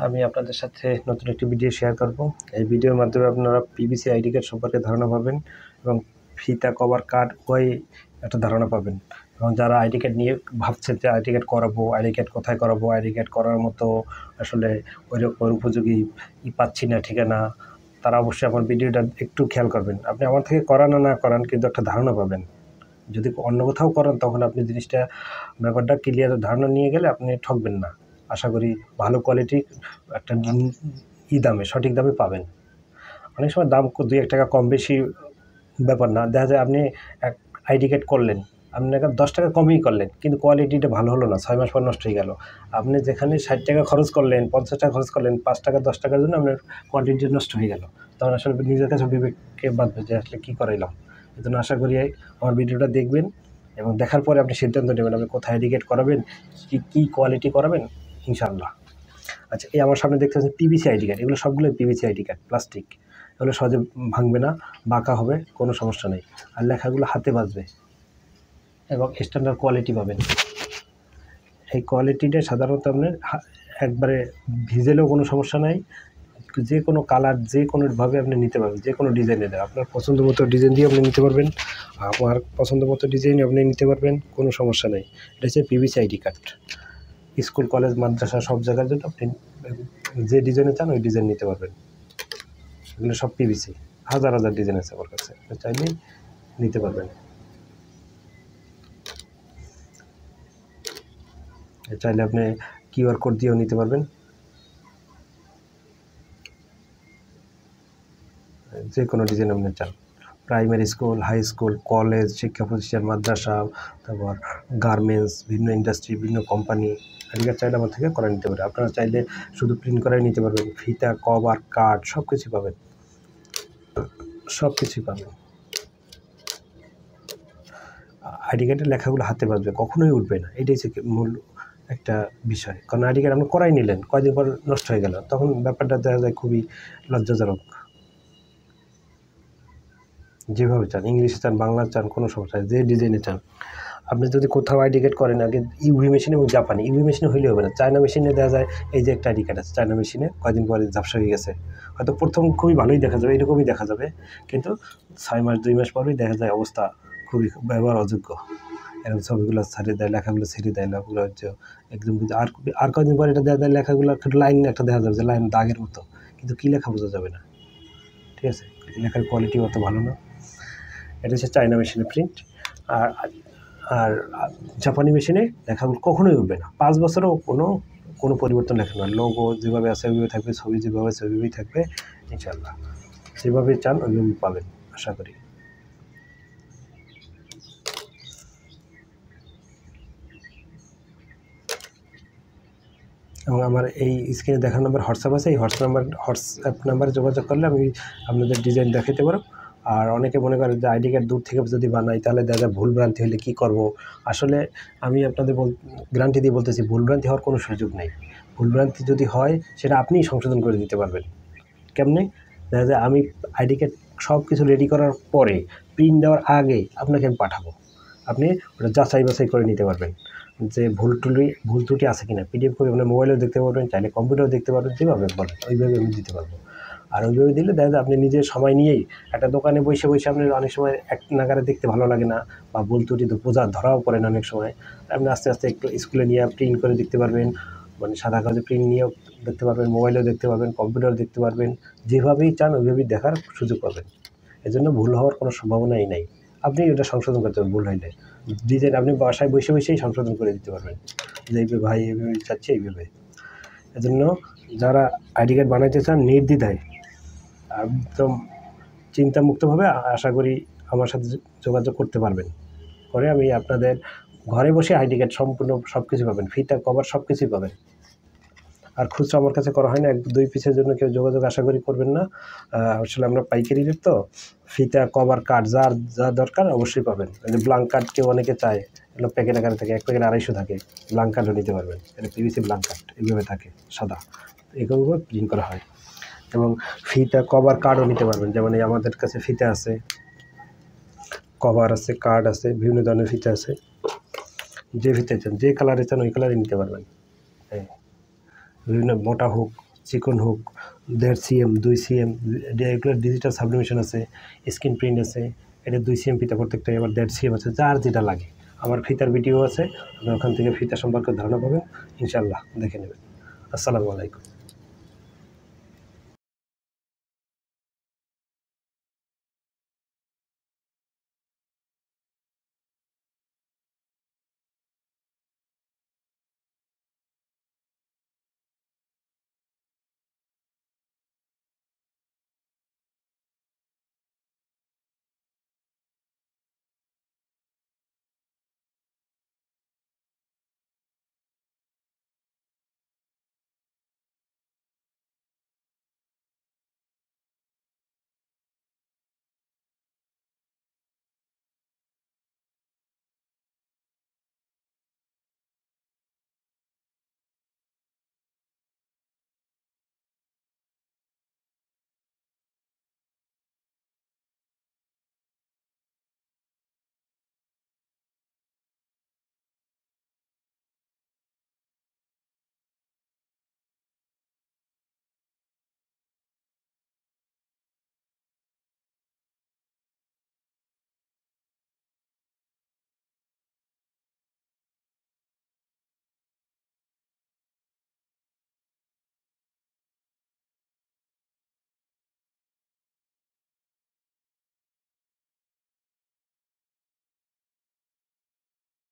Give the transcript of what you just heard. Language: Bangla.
আমি আপনাদের সাথে নতুন একটি ভিডিও শেয়ার করব। এই ভিডিওর মাধ্যমে আপনারা পিভিসি আইডি কার্ড সম্পর্কে ধারণা পাবেন এবং ফিতা কভার কার্ড উভয় একটা ধারণা পাবেন। এবং যারা আইডি কার্ড নিয়ে ভাবছে যে আইডি কার্ড করাবো, আইডি কার্ড কোথায় করাবো, আইডি কার্ড করার মতো আসলে ওই উপযোগী পাচ্ছি না ঠিকানা, তারা অবশ্যই আমার ভিডিওটা একটু খেয়াল করবেন। আপনি আমার থেকে করান না করান কিন্তু একটা ধারণা পাবেন। যদি অন্য কোথাও করান তখন আপনি ব্যাপারটা ক্লিয়ার ধারণা নিয়ে গেলে আপনি ঠকবেন না। আশা করি ভালো কোয়ালিটি একটা দামে সঠিক দামে পাবেন। অনেক সময় দাম 2-1 টাকা কম বেশি ব্যাপার না। দেখা যায় আপনি এক আইডি কার্ড করলেন, আপনি 10 টাকা কমই করলেন কিন্তু কোয়ালিটিটা ভালো হলো না, 6 মাস পর নষ্ট হয়ে গেল। আপনি যেখানে 60 টাকা খরচ করলেন, 50 টাকা খরচ করলেন, 5 টাকা 10 টাকার জন্য আপনার কোয়ালিটি নষ্ট হয়ে গেল। তখন আসলে নিজের কাছে বিবেককে বাঁধবে যে আসলে কী করাইলাম। এই জন্য আশা করি আমার ভিডিওটা দেখবেন এবং দেখার পরে আপনি সিদ্ধান্ত নেবেন আপনি কোথায় আইডি কার্ড করাবেন, কী কোয়ালিটি করাবেন ইনশাআল্লাহ। আচ্ছা, এই আমার সামনে দেখতে পাচ্ছেন পিভিসি আইডি কার্ড। এগুলো সবগুলোই পিভিসি আইডি কার্ড, প্লাস্টিক। এগুলো সহজে ভাঙবে না, বাঁকা হবে, কোনো সমস্যা নেই। আর লেখাগুলো হাতে বাজবে এবং স্ট্যান্ডার্ড কোয়ালিটি পাবেন। এই কোয়ালিটিটা সাধারণত আপনার একবারে ভিজেলেও কোনো সমস্যা নাই, যে কোনো কালার যে কোনোভাবে আপনি নিতে পারবেন, যে কোনো ডিজাইনে দেয় আপনার পছন্দ মতো ডিজাইন দিয়ে আপনি নিতে পারবেন। আমার পছন্দ মতো ডিজাইন আপনি নিতে পারবেন, কোনো সমস্যা নেই। এটা হচ্ছে PVC ID card. School, college, মাদ্রাসা সব জায়গার জন্য আপনি যে ডিজাইনে চান ওই ডিজাইন নিতে পারবেন। এগুলো সব পিভিসি, হাজার হাজার ডিজাইন আছে আমার কাছে, চাইলেই নিতে পারবেন। চাইলে আপনি কিউআর কোড দিয়েও নিতে পারবেন। যে কোনো ডিজাইন আপনি চান, primary school, high school, college, শিক্ষা প্রতিষ্ঠান, মাদ্রাসা, তারপর গার্মেন্টস, বিভিন্ন ইন্ডাস্ট্রি, বিভিন্ন কোম্পানি আইডি কার্ড চাইলে আমার থেকে করে নিতে পারে। আপনারা চাইলে শুধু প্রিন্ট করাই নিতে পারবেন। ফিতা, কভার, কার্ড সব কিছুই পাবেন, সব কিছুই পাবেন। আইডি কার্ডের লেখাগুলো হাতে বাজবে, কখনোই উঠবে না। এটাই হচ্ছে মূল একটা বিষয়। কারণ আইডি কার্ড আপনি করাই নিলেন, কয়দিন পর নষ্ট হয়ে গেল, তখন ব্যাপারটা দেখা যায় খুবই লজ্জাজনক। যেভাবে চান, ইংলিশে চান, বাংলা চান, কোনো সমস্যা নেই, যে ডিজাইনে চান। আপনি যদি কোথাও আইডি কার্ড করেন আগে ইউভি মেশিন এবং জাপানি, ইউভি মেশিনে হইলে হবে না, চায়না মেশিনে দেখা যায় এই যে একটা আইডি কার্ড আছে চায়না মেশিনে, কয়দিন পরে ঝাপসা হয়ে গেছে। হয়তো প্রথম খুবই ভালোই দেখা যাবে, এরকমই দেখা যাবে, কিন্তু 6 মাস 2 মাস পরেই দেখা যায় অবস্থা খুবই ব্যবহার অযোগ্য। এরকম ছবিগুলো ছেড়ে দেয়, লেখাগুলো ছেড়ে দেয়, লেখাগুলো হচ্ছে একদম আর কয়দিন পরে এটা দেখা যায় লেখাগুলো লাইন একটা দেখা যাবে যে লাইন দাগের মতো, কিন্তু কী লেখা বোঝা যাবে না। ঠিক আছে, লেখার কোয়ালিটি অত ভালো না। এটা হচ্ছে চায়না মেশিনে প্রিন্ট। আর আর জাপানি মেশিনে লেখাগুলো কখনোই উঠবে না, 5 বছরেও কোনো পরিবর্তন লেখা না। লোগো যেভাবে আছে ওইভাবে থাকবে, ছবি যেভাবে আছে ওইভাবেই থাকবে ইনশাআল্লাহ। যেভাবে চান ওইভাবেই পাবেন আশা করি। এবং আমার এই স্ক্রিনে দেখার নাম্বার হোয়াটসঅ্যাপ আছে, এই হোয়াটসঅ্যাপ নাম্বারে যোগাযোগ করলে আমি আপনাদের ডিজাইন দেখাতে পারব। আর অনেকে মনে করে যে আইডি কার্ড দূর থেকে যদি বানাই তাহলে দেখা যায় ভুলভ্রান্তি হলে কী করব। আসলে আমি আপনাদের গ্যারান্টি দিয়ে বলতেছি, ভুলভ্রান্তি হওয়ার কোনো সুযোগ নেই। ভুলভ্রান্তি যদি হয় সেটা আপনিই সংশোধন করে দিতে পারবেন। কেমনে? দেখা যায় আমি আইডি কার্ড সব কিছু রেডি করার পরে, প্রিন্ট দেওয়ার আগে আপনাকে আমি পাঠাবো, আপনি ওটা যাচাই বাছাই করে নিতে পারবেন যে ভুল ত্রুটি আছে কিনা। পিডিএফ করে আপনার মোবাইলেও দেখতে পারবেন, চাইলে কম্পিউটারেও দেখতে পারবেন, যেভাবে বলেন ওইভাবে আমি দিতে পারবো। আর ওইভাবে দিলে দেখা যায় আপনি নিজের সময় নিয়েই একটা দোকানে বসে আপনার অনেক সময় এক নাগারে দেখতে ভালো লাগে না, বা ভুল ত্রুটি ধরাও পড়ে না অনেক সময়। আপনি আস্তে আস্তে একটু স্কুলে নিয়ে প্রিন্ট করে দেখতে পারবেন, মানে সাদা কাগজে প্রিন্ট নিয়েও দেখতে পারবেন, মোবাইলেও দেখতে পারবেন, কম্পিউটারও দেখতে পারবেন। যেভাবেই চান ওইভাবেই দেখার সুযোগ পাবেন। এজন্য ভুল হওয়ার কোনো সম্ভাবনাই নাই। আপনি এটা সংশোধন করতে পারবেন ভুল হইলে। ডিজাইন আপনি বাসায় বসেই সংশোধন করে দিতে পারবেন যে এইভাবে ভাই এইভাবে চাচ্ছি এইভাবে। এজন্য যারা আইডি কার্ড বানাইতে চান নির্দ্বিধায় একদম চিন্তামুক্তভাবে আশা করি আমার সাথে যোগাযোগ করতে পারবেন। করে আমি আপনাদের ঘরে বসে আইডি কার্ড সম্পূর্ণ সব কিছু পাবেন, ফিতা, কভার সব কিছুই পাবেন। আর খুচরা আমার কাছে করা হয় না, 1-2 পিসের জন্য কেউ যোগাযোগ আশা করি করবেন না। আসলে আমরা পাইকারি রেট তো, ফিতা, কভার, কার্ড যা দরকার অবশ্যই পাবেন। যে ব্ল্যাঙ্ক কার্ড কেউ অনেকে চায়, এগুলো প্যাকেট আকারে থাকে, 1 প্যাকেট 250 থাকে, ব্ল্যাঙ্ক কার্ডও নিতে পারবেন। এটা পিভিসি ব্ল্যাঙ্ক কার্ড এইভাবে থাকে সাদা, এগুলো প্রিন্ট করা হয়। এবং ফিতা, কভার, কার্ডও নিতে পারবেন। যেমন এই আমাদের কাছে ফিতা আছে, কভার আছে, কার্ড আছে, বিভিন্ন ধরনের ফিতা আছে। যে ফিতা চান, যে কালারে চান ওই কালারে নিতে পারবেন। বিভিন্ন মোটা হোক, চিকন হোক, 1.5 cm 2 cm, এগুলো ডিজিটাল সাবলিমেশন আছে, স্ক্রিন প্রিন্ট আছে। এটা 2 cm ফিতা প্রত্যেকটাই, আবার 1.5 cm আছে, যার যেটা লাগে। আমার ফিতার ভিডিও আছে, আপনি ওখান থেকে ফিতা সম্পর্কে ধারণা পাবেন, ইনশাআল্লাহ দেখে নেবেন। আসসালামু আলাইকুম।